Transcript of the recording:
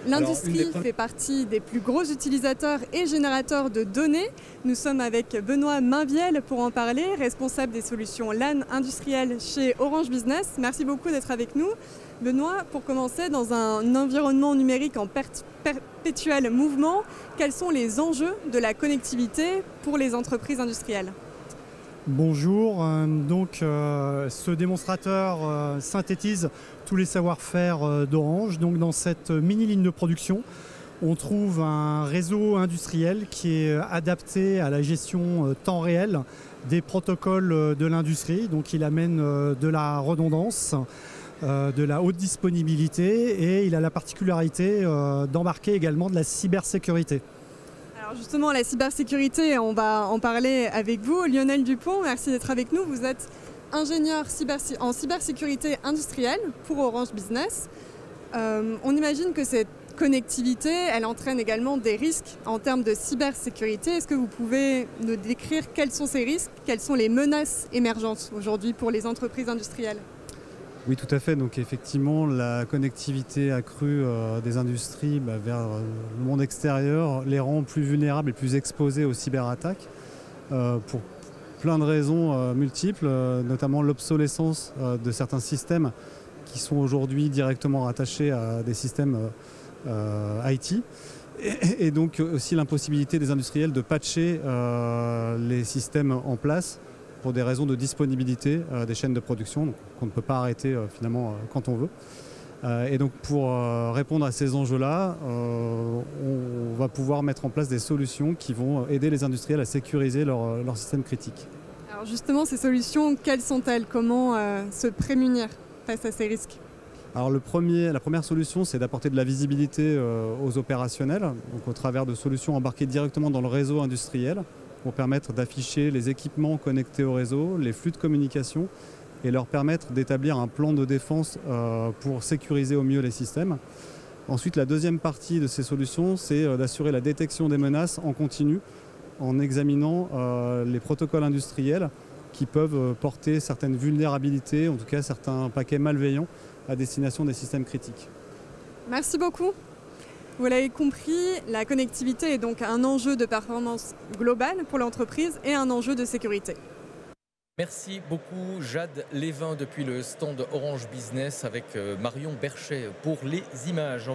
L'industrie fait partie des plus gros utilisateurs et générateurs de données. Nous sommes avec Benoît Mainvielle pour en parler, responsable des solutions LAN industrielles chez Orange Business. Merci beaucoup d'être avec nous. Benoît, pour commencer, dans un environnement numérique en perpétuel mouvement, quels sont les enjeux de la connectivité pour les entreprises industrielles ? Bonjour, ce démonstrateur synthétise tous les savoir-faire d'Orange. Donc dans cette mini ligne de production, on trouve un réseau industriel qui est adapté à la gestion temps réel des protocoles de l'industrie. Donc il amène de la redondance, de la haute disponibilité et il a la particularité d'embarquer également de la cybersécurité. Alors justement, la cybersécurité, on va en parler avec vous. Lionel Dupont, merci d'être avec nous. Vous êtes ingénieur en cybersécurité industrielle pour Orange Business. On imagine que cette connectivité, elle entraîne également des risques en termes de cybersécurité. Est-ce que vous pouvez nous décrire quels sont ces risques, quelles sont les menaces émergentes aujourd'hui pour les entreprises industrielles ? Oui, tout à fait. Donc effectivement, la connectivité accrue des industries vers le monde extérieur les rend plus vulnérables et plus exposés aux cyberattaques pour plein de raisons multiples, notamment l'obsolescence de certains systèmes qui sont aujourd'hui directement rattachés à des systèmes IT. Et donc aussi l'impossibilité des industriels de patcher les systèmes en place pour des raisons de disponibilité des chaînes de production, donc qu'on ne peut pas arrêter finalement quand on veut. Et donc pour répondre à ces enjeux-là, on va pouvoir mettre en place des solutions qui vont aider les industriels à sécuriser leur système critique. Alors justement, ces solutions, quelles sont-elles ? Comment se prémunir face à ces risques ? Alors la première solution, c'est d'apporter de la visibilité aux opérationnels, donc au travers de solutions embarquées directement dans le réseau industriel, pour permettre d'afficher les équipements connectés au réseau, les flux de communication et leur permettre d'établir un plan de défense pour sécuriser au mieux les systèmes. Ensuite, la deuxième partie de ces solutions, c'est d'assurer la détection des menaces en continu en examinant les protocoles industriels qui peuvent porter certaines vulnérabilités, en tout cas certains paquets malveillants à destination des systèmes critiques. Merci beaucoup. Vous l'avez compris, la connectivité est donc un enjeu de performance globale pour l'entreprise et un enjeu de sécurité. Merci beaucoup Jade Lévin depuis le stand Orange Business avec Marion Berchet pour les images.